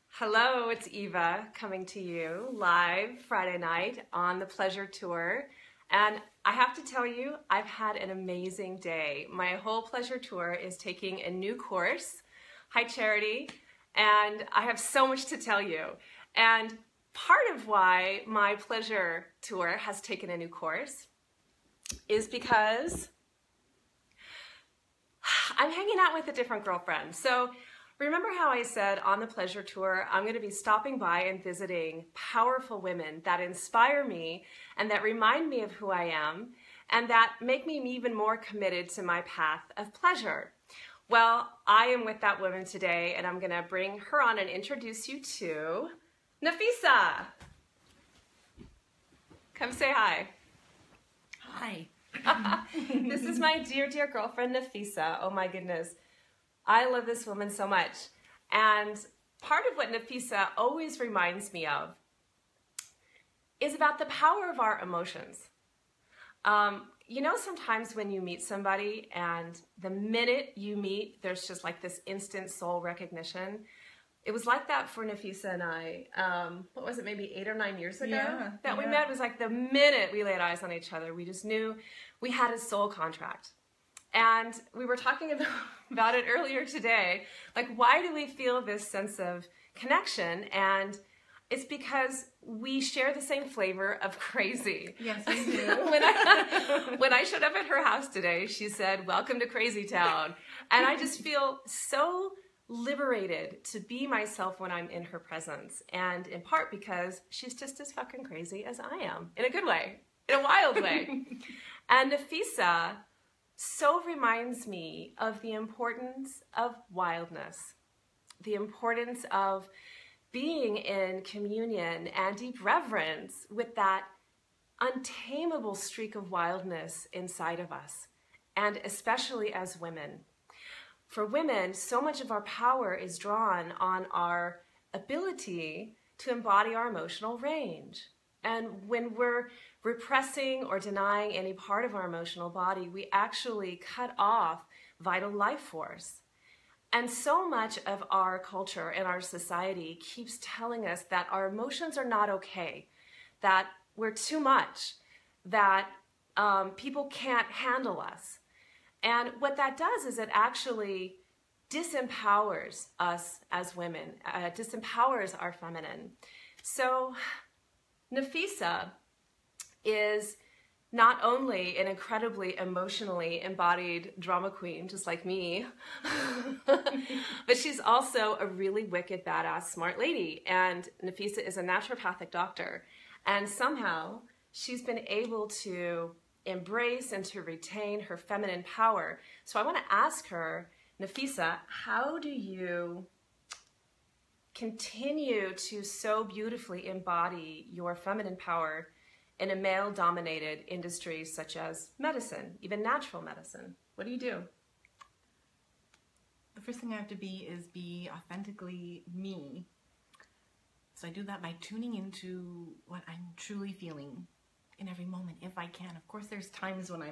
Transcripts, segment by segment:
Hello, it's Eva coming to you live Friday night on the Pleasure Tour. And I have to tell you, I've had an amazing day. My whole Pleasure Tour is taking a new course. Hi, Charity. And I have so much to tell you. And part of why my Pleasure Tour has taken a new course is because I'm hanging out with a different girlfriend. So remember how I said on the Pleasure Tour, I'm going to be stopping by and visiting powerful women that inspire me and that remind me of who I am and that make me even more committed to my path of pleasure. Well, I am with that woman today, and I'm going to bring her on and introduce you to Nafysa. Come say hi. Hi. This is my dear, dear girlfriend, Nafysa. Oh my goodness. I love this woman so much. And part of what Nafysa always reminds me of is about the power of our emotions. You know, sometimes when you meet somebody and the minute you meet, there's just like this instant soul recognition. It was like that for Nafysa and I, what was it, maybe 8 or 9 years ago that we met. It was like the minute we laid eyes on each other, we just knew we had a soul contract. And we were talking about it earlier today, like why do we feel this sense of connection? And it's because we share the same flavor of crazy. Yes, we do. when I showed up at her house today, she said, "Welcome to Crazy Town." And I just feel so liberated to be myself when I'm in her presence. And in part because she's just as fucking crazy as I am, in a good way, in a wild way. And Nafysa so reminds me of the importance of wildness, the importance of being in communion and deep reverence with that untamable streak of wildness inside of us, and especially as women. For women, so much of our power is drawn on our ability to embody our emotional range. And when we're repressing or denying any part of our emotional body, we actually cut off vital life force. And so much of our culture and our society keeps telling us that our emotions are not okay, that we're too much, that people can't handle us. And what that does is it actually disempowers us as women, disempowers our feminine. So Nafysa is not only an incredibly emotionally embodied drama queen, just like me, but she's also a really wicked, badass, smart lady. And Nafysa is a naturopathic doctor. And somehow she's been able to embrace and to retain her feminine power. So I want to ask her, Nafysa, how do you continue to so beautifully embody your feminine power in a male-dominated industry such as medicine, even natural medicine? What do you do? The first thing I have to be is be authentically me. So I do that by tuning into what I'm truly feeling in every moment, if I can. Of course, there's times when I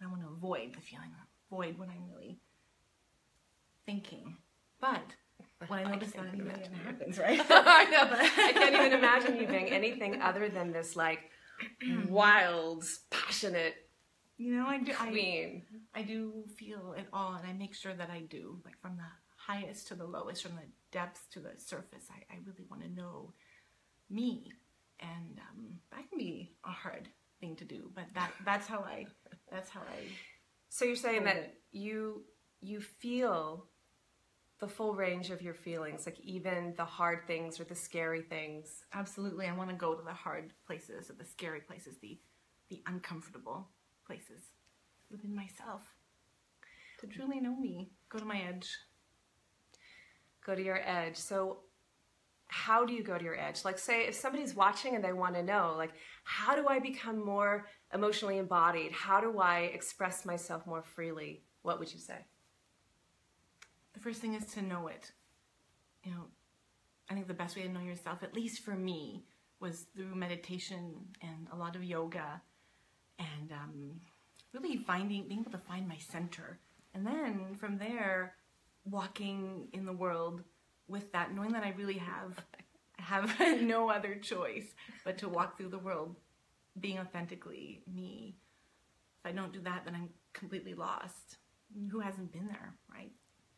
want to avoid the feeling, or avoid what I'm really thinking. But when I notice that it happens, right? I know. I can't even imagine you being anything other than this like wild, passionate queen. I do feel it all, and I make sure that I do, like from the highest to the lowest, from the depths to the surface. I really want to know me, and that can be a hard thing to do, but that's how I. So you're saying that you feel the full range of your feelings, like even the hard things or the scary things. Absolutely. I want to go to the hard places, or the scary places, the uncomfortable places within myself to truly know me. Go to my edge. Go to your edge. So how do you go to your edge? Like, say if somebody's watching and they want to know, like, how do I become more emotionally embodied? How do I express myself more freely? What would you say? The first thing is to know it. You know, I think the best way to know yourself, at least for me, was through meditation and a lot of yoga, and really being able to find my center. And then from there, walking in the world with that, knowing that I really have no other choice but to walk through the world being authentically me. If I don't do that, then I'm completely lost. Who hasn't been there, right?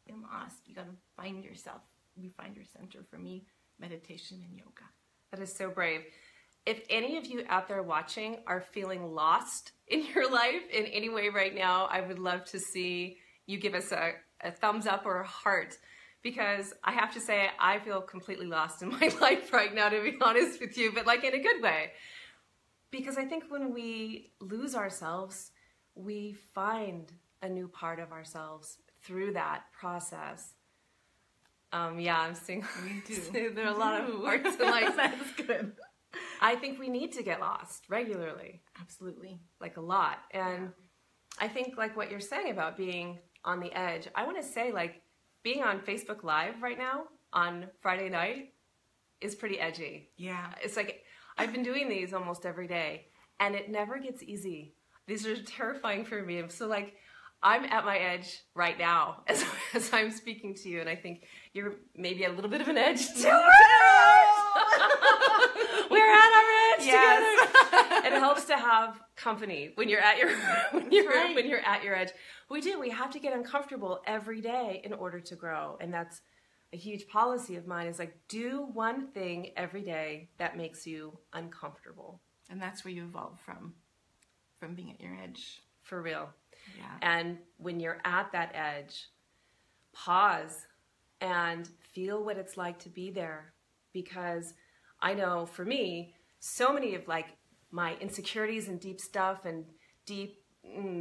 Been lost. You got to find yourself. You find your center. For me, meditation and yoga. That is so brave. If any of you out there watching are feeling lost in your life in any way right now, I would love to see you give us a thumbs up or a heart, because I have to say I feel completely lost in my life right now, to be honest with you, but like in a good way. Because I think when we lose ourselves, we find a new part of ourselves through that process. Yeah, I'm seeing Me too. there are a lot of hearts and like That's good. I think we need to get lost regularly. Absolutely. Like a lot. And I think like what you're saying about being on the edge, I want to say like being on Facebook Live right now on Friday night is pretty edgy. Yeah. It's like I've been doing these almost every day and it never gets easy. These are terrifying for me. So like I'm at my edge right now as I'm speaking to you, and I think you're maybe a little bit of an edge too. We're at our edge together. It helps to have company when you're at your when you're at your edge. We have to get uncomfortable every day in order to grow, and that's a huge policy of mine. Is like do one thing every day that makes you uncomfortable, And that's where you evolve from being at your edge. for real. Yeah. And when you're at that edge, pause and feel what it's like to be there. Because I know for me, so many of like my insecurities and deep stuff and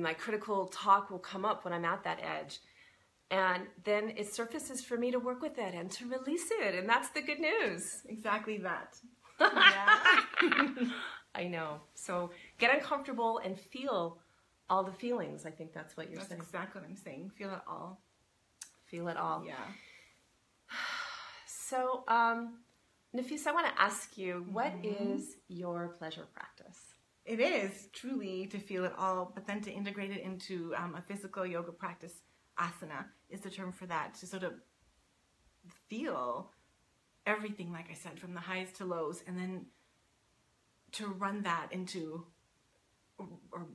my critical talk will come up when I'm at that edge. And then it surfaces for me to work with it and to release it. And that's the good news. Exactly that. Yeah. I know. So get uncomfortable and feel all the feelings. I think that's what you're That's saying. exactly what I'm saying. Feel it all. Feel it all. Yeah. So, Nafysa, I want to ask you, what is your pleasure practice? It is truly to feel it all, but then to integrate it into a physical yoga practice. Asana is the term for that. To sort of feel everything, like I said, from the highs to lows, and then to run that into, or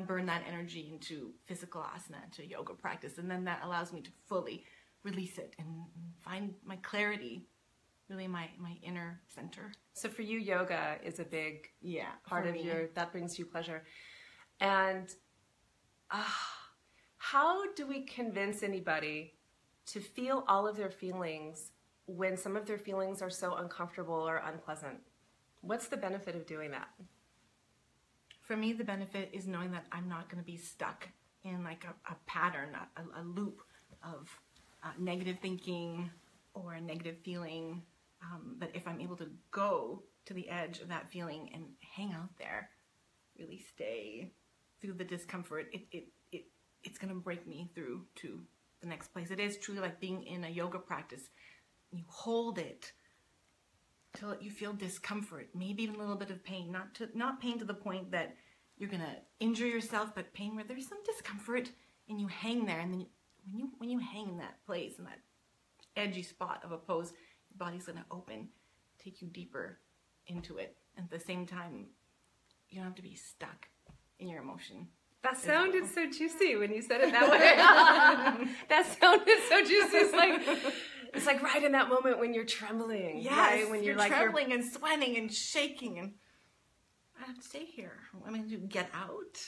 burn that energy into physical asana, into yoga practice. And then that allows me to fully release it and find my clarity, really my inner center. So for you, yoga is a big part of that brings you pleasure. And how do we convince anybody to feel all of their feelings when some of their feelings are so uncomfortable or unpleasant? What's the benefit of doing that? For me, the benefit is knowing that I'm not going to be stuck in like a pattern, a loop of negative thinking or a negative feeling. But if I'm able to go to the edge of that feeling and hang out there, really stay through the discomfort, it's going to break me through to the next place. It is truly like being in a yoga practice. You hold it till you feel discomfort, maybe even a little bit of pain, not pain to the point that you're going to injure yourself, but pain where there's some discomfort, and you hang there. And then when you hang in that place, in that edgy spot of a pose, your body's going to open, take you deeper into it. And at the same time, you don't have to be stuck in your emotion. That sounded so juicy when you said it that way. That sounded so juicy. It's like right in that moment when you're trembling. Yes, right? When you're like trembling and sweating and shaking, and I have to stay here. I mean, to get out,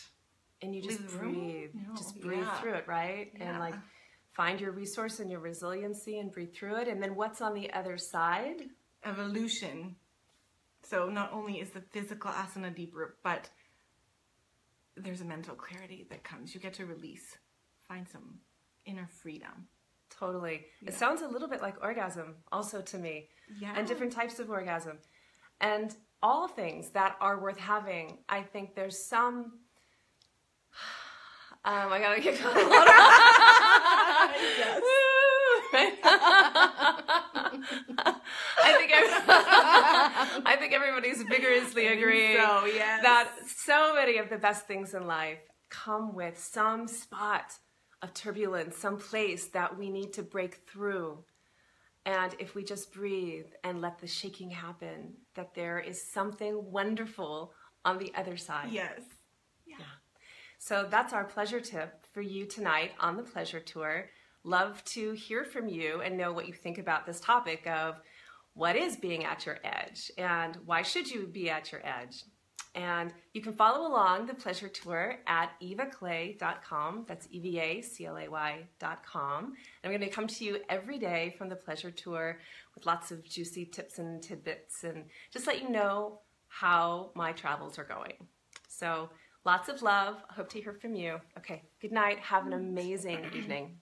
and you just breathe. No, just breathe through it, right? Yeah. And like find your resource and your resiliency and breathe through it. And then what's on the other side? Evolution. So not only is the physical asana deeper, but there's a mental clarity that comes. You get to release, find some inner freedom. Totally. Yeah. It sounds a little bit like orgasm also to me. Yeah. And different types of orgasm. And all things that are worth having. I think there's some... I gotta get caught Yes. I think everybody's vigorously agreeing so, yes. that so many of the best things in life come with some spot of turbulence, some place that we need to break through. And if we just breathe and let the shaking happen, that there is something wonderful on the other side. Yes. Yeah. So that's our pleasure tip for you tonight on the Pleasure Tour. Love to hear from you and know what you think about this topic of what is being at your edge and why should you be at your edge. And you can follow along the Pleasure Tour at evaclay.com. That's EVACLAY.com. And I'm going to come to you every day from the Pleasure Tour with lots of juicy tips and tidbits and just let you know how my travels are going. So lots of love. Hope to hear from you. Okay, good night. Have an amazing evening.